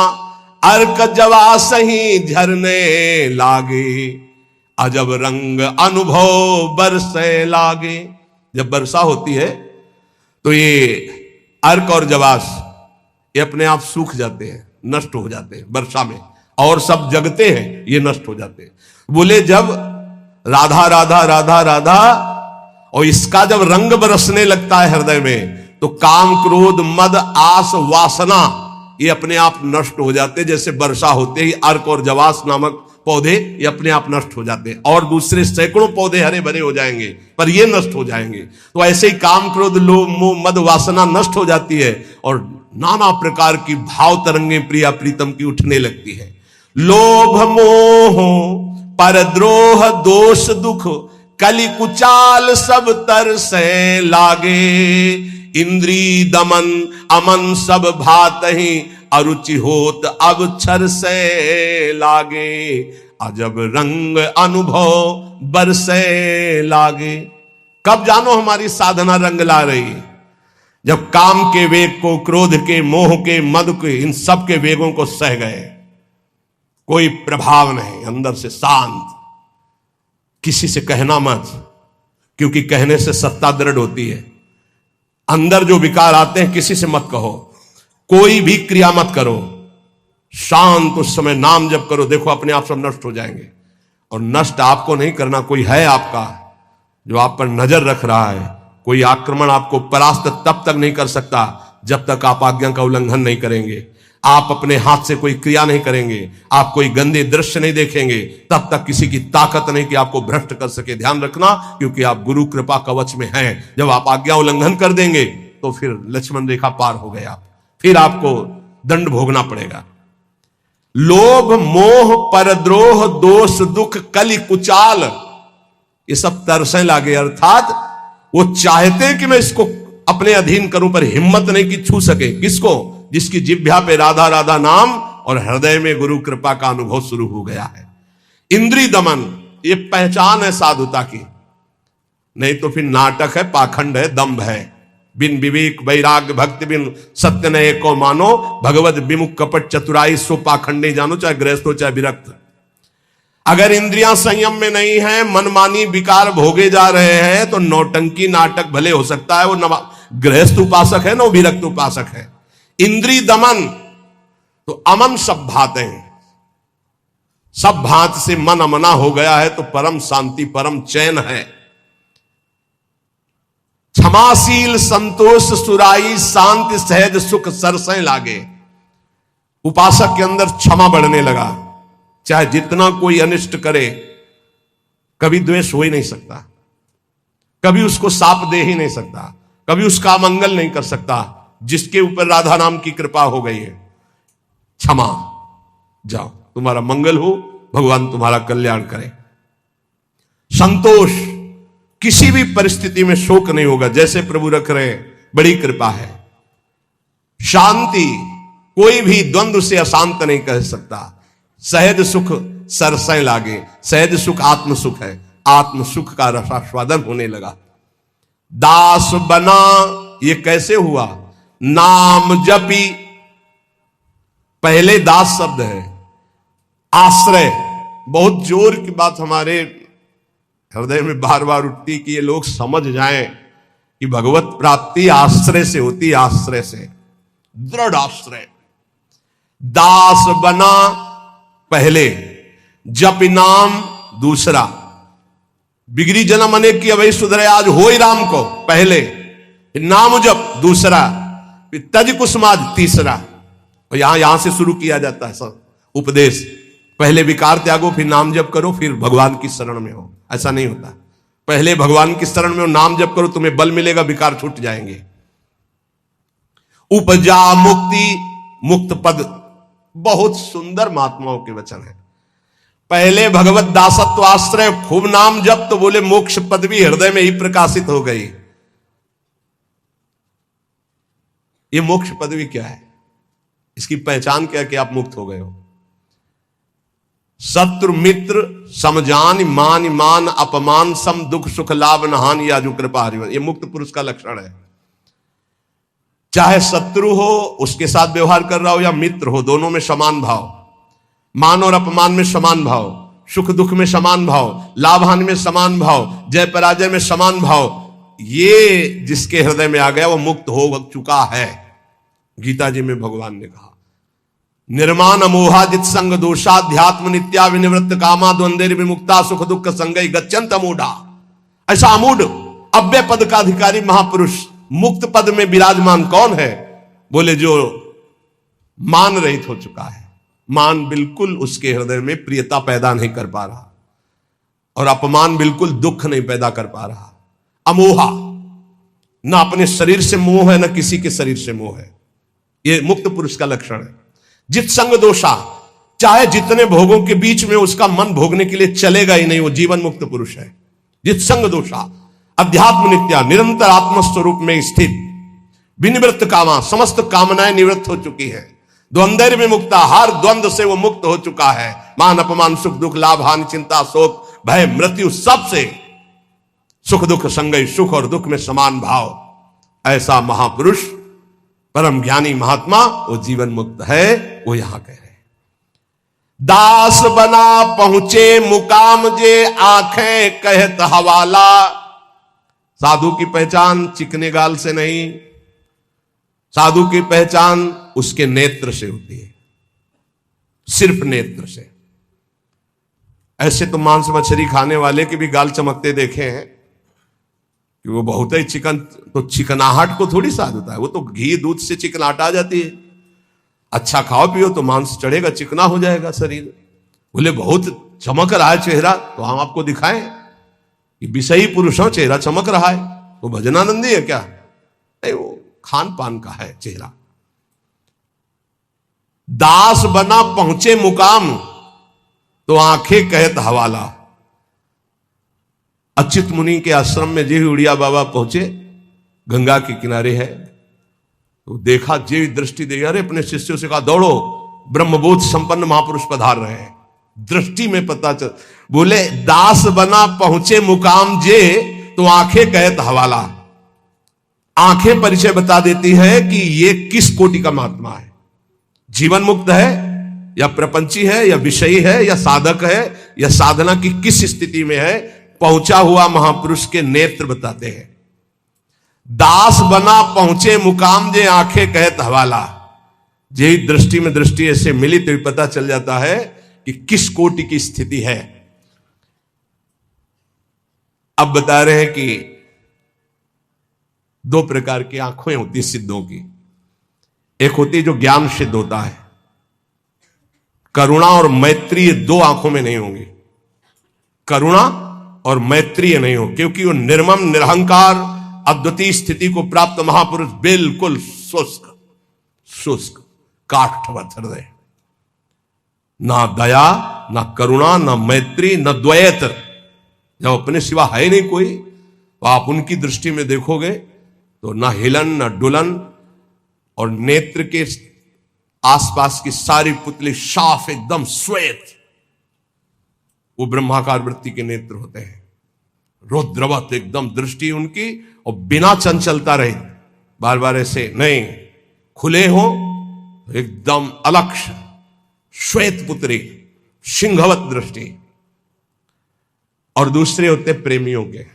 अर्क जवा सही झरने लागे, अजब रंग अनुभव बरसे लागे। जब वर्षा होती है तो ये अर्क और जवास ये अपने आप सूख जाते हैं, नष्ट हो जाते हैं वर्षा में, और सब जगते हैं, ये नष्ट हो जाते हैं। बोले जब राधा राधा राधा राधा और इसका जब रंग बरसने लगता है हृदय में, तो काम क्रोध मद आस वासना ये अपने आप नष्ट हो जाते। जैसे वर्षा होते ही अर्क और जवास नामक पौधे ये अपने आप नष्ट हो जाते हैं, और दूसरे सैकड़ों पौधे हरे भरे हो जाएंगे, पर ये नष्ट हो जाएंगे। तो ऐसे ही काम क्रोध लोभ मोह मद वासना नष्ट हो जाती है, और नाना प्रकार की भाव तरंगे प्रिया प्रीतम की उठने लगती है। लोभ मोह परद्रोह दोष दुख कलि कुचाल सब तरसे लागे, इंद्री दमन अमन सब भात ही अरुचि होत अब छर से लागे, अजब रंग अनुभव बरसे लागे। कब जानो हमारी साधना रंग ला रही है? जब काम के वेग को, क्रोध के, मोह के, मद के, इन सब के वेगों को सह गए, कोई प्रभाव नहीं, अंदर से शांत। किसी से कहना मत, क्योंकि कहने से सत्ता दृढ़ होती है। अंदर जो विकार आते हैं किसी से मत कहो, कोई भी क्रिया मत करो, शांत उस समय नाम जप करो, देखो अपने आप सब नष्ट हो जाएंगे। और नष्ट आपको नहीं करना, कोई है आपका जो आप पर नजर रख रहा है। कोई आक्रमण आपको परास्त तब तक नहीं कर सकता जब तक आप आज्ञा का उल्लंघन नहीं करेंगे। आप अपने हाथ से कोई क्रिया नहीं करेंगे, आप कोई गंदे दृश्य नहीं देखेंगे, तब तक किसी की ताकत नहीं कि आपको भ्रष्ट कर सके। ध्यान रखना, क्योंकि आप गुरु कृपा कवच में हैं। जब आप आज्ञा उल्लंघन कर देंगे तो फिर लक्ष्मण रेखा पार हो गए आप, फिर आपको दंड भोगना पड़ेगा। लोभ मोह परद्रोह दोष दुख कलि कुचाल, ये सब तरसे लागे। अर्थात वो चाहते हैं कि मैं इसको अपने अधीन करूं, पर हिम्मत नहीं कि छू सके। किसको? जिसकी जिह्वा पे राधा राधा नाम और हृदय में गुरु कृपा का अनुभव शुरू हो गया है। इंद्रिय दमन, ये पहचान है साधुता की। नहीं तो फिर नाटक है, पाखंड है, दंभ है। बिन विवेक वैराग्य भक्ति बिन सत्य नये को मानो, भगवत विमुख कपट चतुराई सो पाखंडे जानो, चाहे गृहस्थ हो चाहे विरक्त। अगर इंद्रियां संयम में नहीं है, मनमानी विकार भोगे जा रहे हैं, तो नौटंकी नाटक भले हो सकता है, वो गृहस्थ उपासक है ना, वो विरक्त उपासक है। इंद्रिय दमन तो अमन सब भाते हैं, सब भांत से मन अमना हो गया है तो परम शांति परम चैन है। क्षमाशील संतोष सुराई शांति सहज सुख सरसें लागे। उपासक के अंदर क्षमा बढ़ने लगा, चाहे जितना कोई अनिष्ट करे, कभी द्वेष हो ही नहीं सकता, कभी उसको साप दे ही नहीं सकता, कभी उसका मंगल नहीं कर सकता। जिसके ऊपर राधा नाम की कृपा हो गई है, क्षमा, जाओ तुम्हारा मंगल हो, भगवान तुम्हारा कल्याण करे। संतोष, किसी भी परिस्थिति में शोक नहीं होगा, जैसे प्रभु रख रहे हैं, बड़ी कृपा है। शांति, कोई भी द्वंद्व से अशांत नहीं कह सकता। सहज सुख सरसें लागे, सहज सुख आत्म सुख है, आत्म सुख का रसास्वादन होने लगा। दास बना, ये कैसे हुआ? नाम जपी, पहले दास शब्द है, आश्रय। बहुत जोर की बात हमारे हृदय में बार बार उठती कि ये लोग समझ जाएं कि भगवत प्राप्ति आश्रय से होती, आश्रय से, दृढ़ आश्रय। दास बना पहले, जप नाम दूसरा। बिगड़ी जन्म अनेक की अवै सुधरे, आज हो ही राम को पहले, नाम जप दूसरा, तज कुसुमाज तीसरा। और यहां से शुरू किया जाता है सब उपदेश। पहले विकार त्यागो, फिर नाम जप करो, फिर भगवान की शरण में हो। ऐसा नहीं होता, पहले भगवान की शरण में हो, नाम जप करो, तुम्हें बल मिलेगा, विकार छूट जाएंगे। उपजा मुक्ति, मुक्त पद, बहुत सुंदर महात्माओं के वचन है। पहले भगवत दासत्व आश्रय, खूब नाम जप, तो बोले मोक्ष पदवी हृदय में ही प्रकाशित हो गई। ये मोक्ष पदवी क्या है, इसकी पहचान क्या है कि आप मुक्त हो गए हो? शत्रु मित्र समजान, मान मान अपमान, सम दुख सुख लाभ नहान, या जो कृपा हरिवन, ये मुक्त पुरुष का लक्षण है। चाहे शत्रु हो उसके साथ व्यवहार कर रहा हो, या मित्र हो, दोनों में समान भाव, मान और अपमान में समान भाव, सुख दुख में समान भाव, लाभ हानि में समान भाव, जय पराजय में समान भाव। ये जिसके हृदय में आ गया वो मुक्त हो चुका है। गीता जी में भगवान ने कहा, निर्माण अमोहा जित संग दोषाध्यात्म नित्या विनिवृत्त कामा द्वंद्व विमुक्ता सुख दुख संगई गच्छन्त अमूढ़ा। ऐसा अमूढ़ अव्यय पद का अधिकारी महापुरुष मुक्त पद में विराजमान कौन है? बोले जो मान रहित हो चुका है। मान बिल्कुल उसके हृदय में प्रियता पैदा नहीं कर पा रहा, और अपमान बिल्कुल दुख नहीं पैदा कर पा रहा। अमोहा, ना अपने शरीर से मोह है, ना किसी के शरीर से मोह है। यह मुक्त पुरुष का लक्षण है। जित संग दोषा, चाहे जितने भोगों के बीच में उसका मन भोगने के लिए चलेगा ही नहीं, वो जीवन मुक्त पुरुष है। जित संग दोषा, अध्यात्म नित्या, निरंतर आत्मस्वरूप में स्थित, विनिवृत्त कामा, समस्त कामनाएं निवृत्त हो चुकी है। द्वंद्व में मुक्ता, हर द्वंद्व से वो मुक्त हो चुका है। मान अपमान सुख दुख लाभ हानि चिंता शोक भय मृत्यु, सबसे सुख दुख संगई, सुख और दुख में समान भाव। ऐसा महापुरुष परम ज्ञानी महात्मा वो जीवन मुक्त है। वो यहां कह रहे, दास बना पहुंचे मुकाम जे, आंखें कहत हवाला। साधु की पहचान चिकने गाल से नहीं, साधु की पहचान उसके नेत्र से होती है, सिर्फ नेत्र से। ऐसे तो मांस मछली खाने वाले के भी गाल चमकते देखे हैं कि वो बहुत ही चिकन, तो चिकनाहट को थोड़ी साध होता है, वो तो घी दूध से चिकनाहट आ जाती है। अच्छा खाओ पियो तो मांस चढ़ेगा, चिकना हो जाएगा शरीर। बोले बहुत चमक रहा है चेहरा, तो हम आपको दिखाएं कि विषयी पुरुष हो, चेहरा चमक रहा है, वो भजनानंदी है क्या? नहीं, वो खान पान का है चेहरा। दास बना पहुंचे मुकाम, तो आंखें कहत हवाला। अच्युत मुनि के आश्रम में जी उड़िया बाबा पहुंचे, गंगा के किनारे है, तो देखा, जी दृष्टि दे, अरे अपने शिष्यों से कहा दौड़ो, ब्रह्मबोध संपन्न महापुरुष पधार रहे हैं। दृष्टि में पता चल, बोले दास बना पहुंचे मुकाम जे, तो आंखें कहत हवाला। आंखें परिचय बता देती है कि ये किस कोटि का महात्मा है, जीवन मुक्त है या प्रपंची है या विषयी है या साधक है या साधना की किस स्थिति में है। पहुंचा हुआ महापुरुष के नेत्र बताते हैं। दास बना पहुंचे मुकाम जे आंखें कहत हवाला। यही दृष्टि में दृष्टि ऐसे मिली तो पता चल जाता है कि किस कोटि की स्थिति है। अब बता रहे हैं कि दो प्रकार की आंखें होती सिद्धों की। एक होती जो ज्ञान सिद्ध होता है, करुणा और मैत्री दो आंखों में नहीं होंगी। करुणा और मैत्री नहीं हो, क्योंकि वो निर्मम निरहंकार अद्वितीय स्थिति को प्राप्त महापुरुष बिल्कुल शुष्क काष्ठवत हृदय, ना दया ना करुणा ना मैत्री न द्वैत। जब अपने सिवा है नहीं कोई तो आप उनकी दृष्टि में देखोगे तो ना हिलन ना डुलन, और नेत्र के आसपास की सारी पुतली साफ एकदम श्वेत। वो ब्रह्माकार वृत्ति के नेत्र होते हैं, रुद्रवत एकदम दृष्टि उनकी, और बिना चंचलता रहे, बार बार ऐसे नहीं, खुले हो एकदम अलक्ष श्वेत पुत्री सिंहवत दृष्टि। और दूसरे होते प्रेमियों के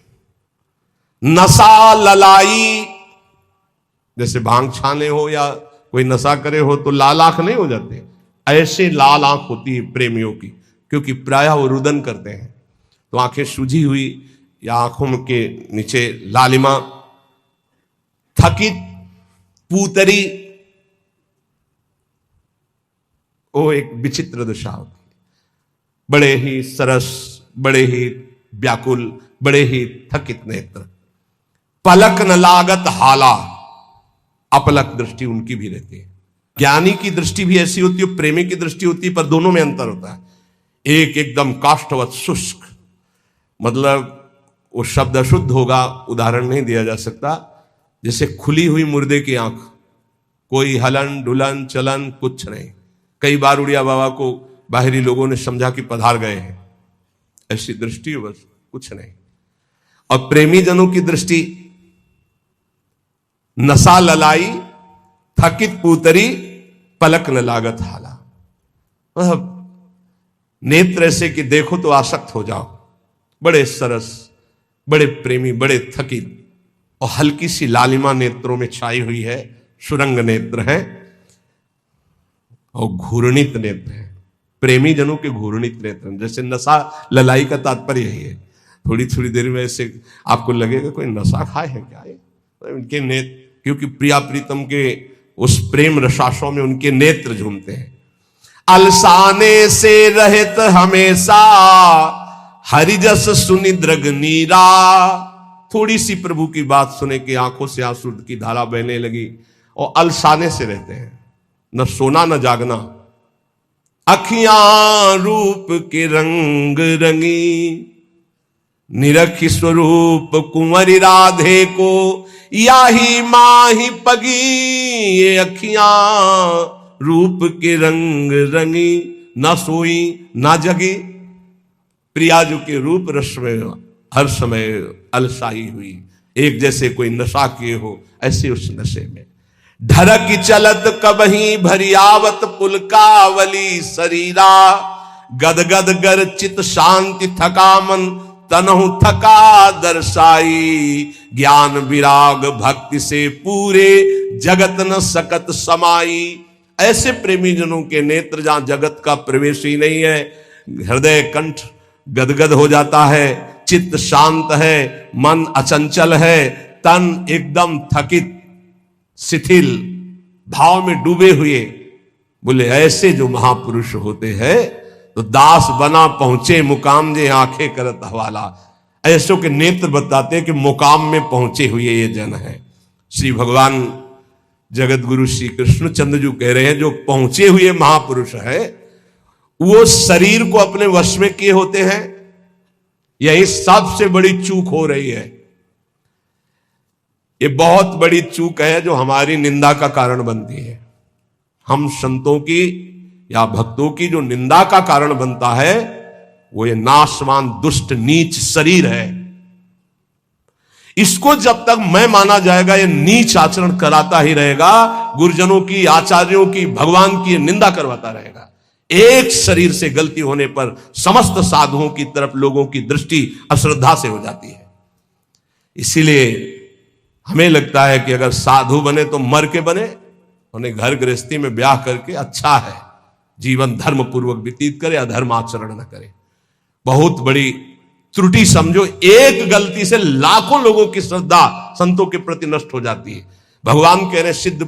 नशा ललाई, जैसे भांग छाने हो या कोई नशा करे हो तो लाल आंख नहीं हो जाते, ऐसे लाल आंख होती है प्रेमियों की, क्योंकि प्रायः वो रुदन करते हैं तो आंखें सूजी हुई या आंखों के नीचे लालिमा, थकित पूतरी, वो एक विचित्र दशा होती है। बड़े ही सरस, बड़े ही व्याकुल, बड़े ही थकित नेत्र। पलक न लागत हाला, अपलक दृष्टि उनकी भी रहती है। ज्ञानी की दृष्टि भी ऐसी होती है, प्रेमी की दृष्टि होती है, पर दोनों में अंतर होता है। एक एकदम काष्ठवत शुष्क, मतलब वो शब्द अशुद्ध होगा, उदाहरण नहीं दिया जा सकता। जैसे खुली हुई मुर्दे की आंख, कोई हलन डुलन चलन कुछ नहीं। कई बार उड़िया बाबा को बाहरी लोगों ने समझा कि पधार गए हैं, ऐसी दृष्टि बस कुछ नहीं। और प्रेमी जनों की दृष्टि नशा ललाई, थकित पूतरी, पलक न लागत हाला। मतलब नेत्र ऐसे कि देखो तो आसक्त हो जाओ, बड़े सरस, बड़े प्रेमी, बड़े थकित, और हल्की सी लालिमा नेत्रों में छाई हुई है, सुरंग नेत्र है और घूर्णित नेत्र है। प्रेमी जनों के घूर्णित नेत्र, जैसे नशा ललाई का तात्पर्य यही है। थोड़ी थोड़ी देर में ऐसे आपको लगेगा कोई नशा खाए है क्या है, उनके नेत्र, क्योंकि प्रिया प्रीतम के उस प्रेम रसाशों में उनके नेत्र झूमते हैं। अलसाने से रहित हमेशा, हरिजस सुनि दृग नीरा। थोड़ी सी प्रभु की बात सुने कि आंखों से आंसू की धारा बहने लगी, और अलसाने से रहते हैं, न सोना न जागना। अखियां रूप के रंग रंगी, निरखी स्वरूप कुंवरी राधे को, याही माही पगी। ये अखियां रूप के रंग रंगी, ना सोई ना जगी। प्रिया जो के रूप रस में हर समय अलसाई हुई, एक जैसे कोई नशा किए हो, ऐसे उस नशे में। ढरक चलत कबही भरियावत पुलकावली शरीरा, गदगद गर चित शांति थका मन, तनहु थका दर्शाई। ज्ञान विराग भक्ति से पूरे, जगत न सकत समाई। ऐसे प्रेमी जनों के नेत्र जहां जगत का प्रवेश ही नहीं है, हृदय कंठ गदगद हो जाता है, चित्त शांत है, मन अचंचल है, तन एकदम थकित शिथिल भाव में डूबे हुए। बोले ऐसे जो महापुरुष होते हैं तो दास बना पहुंचे मुकाम जे आंखें करत हवाला। ऐसों के नेत्र बताते हैं कि मुकाम में पहुंचे हुए ये जन है। श्री भगवान जगत गुरु श्री कृष्ण चंद्र जी कह रहे हैं जो पहुंचे हुए महापुरुष है वो शरीर को अपने वश में किए होते हैं। यही सबसे बड़ी चूक हो रही है। ये बहुत बड़ी चूक है जो हमारी निंदा का कारण बनती है। हम संतों की या भक्तों की जो निंदा का कारण बनता है वो ये नाशवान दुष्ट नीच शरीर है। इसको जब तक मैं माना जाएगा, ये नीच आचरण कराता ही रहेगा, गुरुजनों की, आचार्यों की, भगवान की निंदा करवाता रहेगा। एक शरीर से गलती होने पर समस्त साधुओं की तरफ लोगों की दृष्टि अश्रद्धा से हो जाती है। इसीलिए हमें लगता है कि अगर साधु बने तो मर के बने, उन्हें घर गृहस्थी में ब्याह करके अच्छा है, जीवन धर्म पूर्वक व्यतीत करे, अधर्म आचरण न करे। बहुत बड़ी त्रुटि समझो, एक गलती से लाखों लोगों की श्रद्धा संतों के प्रति नष्ट हो जाती है। भगवान कह रहे सिद्ध